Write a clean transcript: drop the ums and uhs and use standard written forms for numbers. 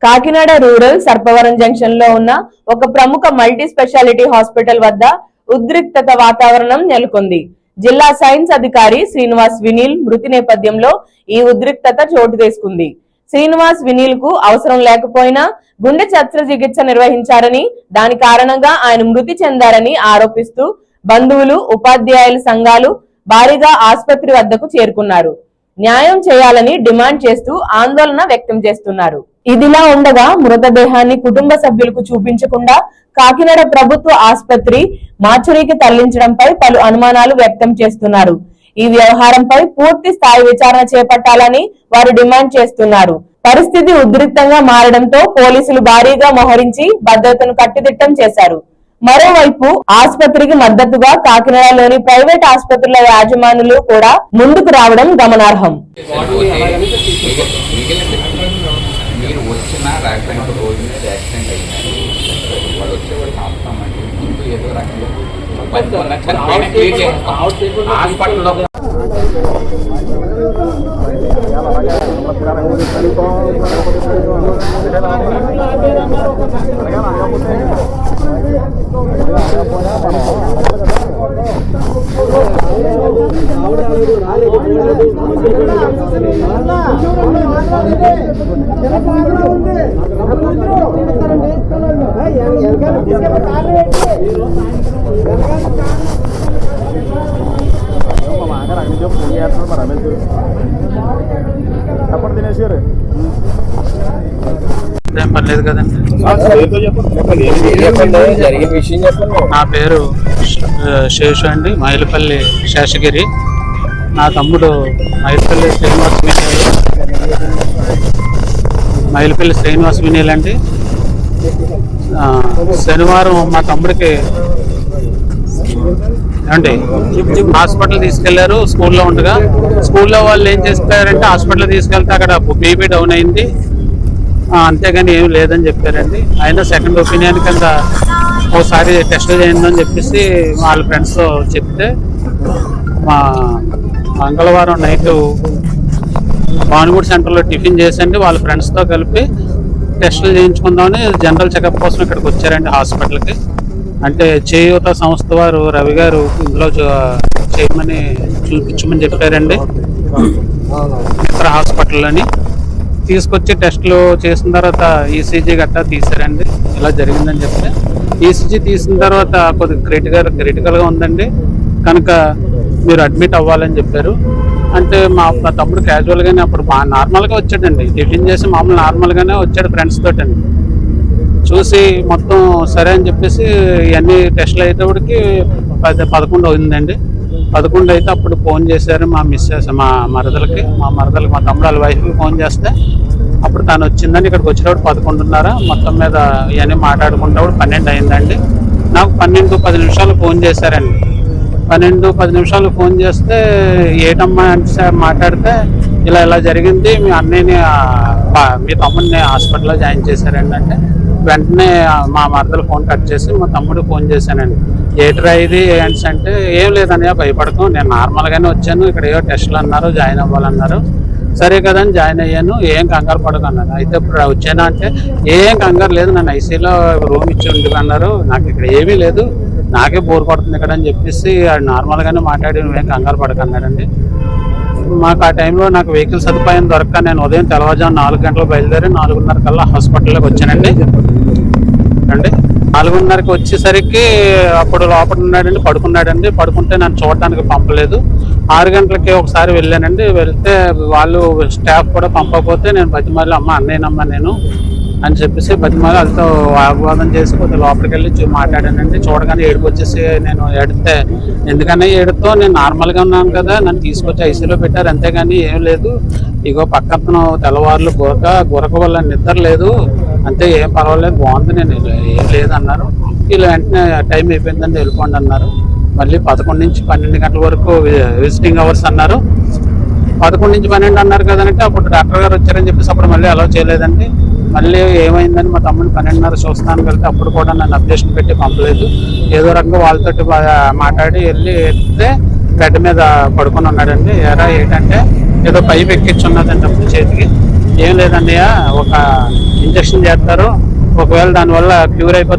Kakinada rural Sarpavaram junction లో ఉన్న ఒక ప్రముఖ మల్టీ స్పెషాలిటీ హాస్పిటల్ వద్ద ఉద్రిక్తత వాతావరణం నెలకొంది. జిల్లా సైన్స్ అధికారి శ్రీనివాస్ వినీల్ మృతి నేపథ్యంలో ఈ ఉద్రిక్తత చోటు చేసుకుంది. శ్రీనివాస్ వినీల్ కు అవసరం లేకపోయినా గుండె శస్త్రచికిత్స నిర్వహించారని, దాని కారణంగా ఆయన మృతి చెందారని ఆరోపిస్తూ బంధువులు, ఉపాధ్యాయుల సంఘాలు భారీగా ఆసుపత్రి వద్దకు చేరుకున్నారు. న్యాయం చేయాలని డిమాండ్ చేస్తూ ఆందోళన వ్యక్తం చేస్తున్నారు. ఇదిలా ఉండగా మృతదేహాన్ని కుటుంబ సభ్యులకు చూపించకుండా కాకినాడ ప్రభుత్వ ఆసుపత్రి మార్చురీకి తరలించడంపై పలు అనుమానాలు వ్యక్తం చేస్తున్నారు. ఈ వ్యవహారంపై పూర్తి స్థాయి విచారణ చేపట్టాలని వారు డిమాండ్ చేస్తున్నారు. పరిస్థితి ఉద్రిక్తంగా మారడంతో పోలీసులు భారీగా మోహరించి భద్రతను కట్టుదిట్టం చేశారు. మరోవైపు ఆసుపత్రికి మద్దతుగా కాకినాడలోని ప్రైవేట్ ఆసుపత్రుల యాజమానులు కూడా ముందుకు రావడం గమనార్హం. పర్లేదు కదండి. నా పేరు శేషు అండి, మైలుపల్లి శేషగిరి. నా తమ్ముడు మైలుపల్లి శ్రీనివాస్ వినీల్ అండి. శనివారం మా తమ్ముడికి ఏమండి హాస్పిటల్ తీసుకెళ్లారు. స్కూల్లో ఉండగా స్కూల్లో వాళ్ళు ఏం చేస్తారంటే హాస్పిటల్ తీసుకెళ్తే అక్కడ బీపీ డౌన్ అయింది, అంతేగాని ఏం లేదని చెప్పారండి. అయినా సెకండ్ ఒపీనియన్ కింద ఒకసారి టెస్ట్ చేయందని చెప్పేసి వాళ్ళ ఫ్రెండ్స్ చెప్తే మా మంగళవారం నైట్ భానుగూడ సెంటర్లో టిఫిన్ చేసండి వాళ్ళ ఫ్రెండ్స్తో కలిపి టెస్టులు చేయించుకుందామని జనరల్ చెకప్ కోసం ఇక్కడికి వచ్చారండి హాస్పిటల్కి. అంటే చేయూత సంస్థ వారు రవి గారు ఇందులో చేయమని చూపించమని చెప్పారండి. ఇతర హాస్పిటల్లోని తీసుకొచ్చి టెస్టులు చేసిన తర్వాత ఈసీజీ గట్టా తీసారండి. ఇలా జరిగిందని చెప్తే ఈసీజీ తీసిన తర్వాత కొద్దిగా క్రిటికల్గా ఉందండి, కనుక మీరు అడ్మిట్ అవ్వాలని చెప్పారు. అంటే మా తమ్ముడు క్యాజువల్గానే అప్పుడు నార్మల్గా వచ్చాడండి, టిఫిన్ చేసి మామూలు నార్మల్గానే వచ్చాడు ఫ్రెండ్స్ తోటండి. చూసి మొత్తం సరే అని చెప్పేసి ఇవన్నీ టెస్టులు అయ్యేటప్పటికి 11 అయిందండి. 11 అయితే అప్పుడు ఫోన్ చేశారు మా మరదలకి మా తమ్ముడు వాళ్ళ వైఫ్కి ఫోన్ చేస్తే అప్పుడు తను వచ్చిందని ఇక్కడికి వచ్చేటప్పుడు 11:30 మొత్తం మీద ఇవన్నీ మాట్లాడుకుంటప్పుడు 12 అయిందండి. నాకు 12-10 ఫోన్ చేశారండి. 12-10 నిమిషాలు ఫోన్ చేస్తే ఏటమ్మా అంటే మాట్లాడితే ఇలా జరిగింది, మీ అన్నయ్యని మీ తమ్ముడిని హాస్పిటల్లో జాయిన్ చేశారండి. అంటే వెంటనే మా మరదలు ఫోన్ కట్ చేసి మా తమ్ముడు ఫోన్ చేశానండి. ఏట్రా ఇది అంటే ఏం లేదన్నయ్య భయపడకు, నేను నార్మల్గానే వచ్చాను, ఇక్కడ ఏవో టెస్టులు అన్నారు, జాయిన్ అవ్వాలన్నారు. సరే కదని జాయిన్ అయ్యాను, ఏం కంగారు పడకు అన్నారు. అయితే ఇప్పుడు వచ్చాను అంటే ఏం కంగారు లేదు, నన్ను ఐసీలో రూమ్ ఇచ్చి ఉండి అన్నారు. నాకు ఇక్కడ ఏమీ లేదు, నాకే బోర్ కొడుతుంది ఇక్కడ అని చెప్పేసి నార్మల్గానే మాట్లాడి నువ్వేం కంగారు పడకన్నాడండి. మాకు ఆ టైంలో నాకు వెహికల్ సదుపాయం దొరక్క నేను ఉదయం తెల్లవారుజాము 4 గంటలకు బయలుదేరి 4:30 కల్లా హాస్పిటల్లోకి వచ్చానండి. 4:30కి వచ్చేసరికి అప్పుడు లోపల ఉన్నాడండి, పడుకున్నాడండి. పడుకుంటే నన్ను చూడడానికి పంపలేదు. 6 గంటలకి ఒకసారి వెళ్ళానండి. వెళ్తే వాళ్ళు స్టాఫ్ కూడా పంపకపోతే నేను బతిమాలి అమ్మ అన్నయ్యనమ్మా నేను అని చెప్పేసి బతిమాలి వాళ్ళతో వాగ్వాదం చేసి కొద్దిగా లోపలికి వెళ్ళి మాట్లాడానండి. చూడగానే ఏడుపు వచ్చేసి నేను ఏడితే ఎందుకన్నా ఏడుతో నేను నార్మల్గా ఉన్నాను కదా, నన్ను తీసుకొచ్చి ఐసీలో పెట్టారు, అంతేగాని ఏం లేదు, ఇగో పక్కన తెల్లవారులు గురక వల్ల నిద్ర లేదు, అంతే ఏం పర్వాలేదు బాగుంది, నేను ఏం లేదన్నారు. వీళ్ళు వెంటనే టైం అయిపోయిందని వెళ్ళిపోండి అన్నారు. మళ్ళీ 11 నుంచి 12 గంటల వరకు విజిటింగ్ అవర్స్ అన్నారు. 11 నుంచి 12 అన్నారు కదంటే అప్పుడు డాక్టర్ గారు వచ్చారని చెప్పేసి అప్పుడు మళ్ళీ అలౌ చేయలేదండి. మళ్ళీ ఏమైందని మా తమ్ముడిని 12:30 చూస్తాను వెళ్తే అప్పుడు కూడా నన్ను అప్డేషన్ పెట్టి పంపలేదు. ఏదో రకంగా వాళ్ళతో మాట్లాడి వెళ్ళి వెళ్తే బెడ్ మీద పడుకొని ఉన్నాడండి. ఎరా ఏంటంటే ఏదో పైప్ ఎక్కించున్నదండి అప్పుడు చేతికి. ఏం లేదన్నయ్య, ఒక ఇంజక్షన్ చేస్తారు, ఒకవేళ దానివల్ల క్యూర్ అయిపోతే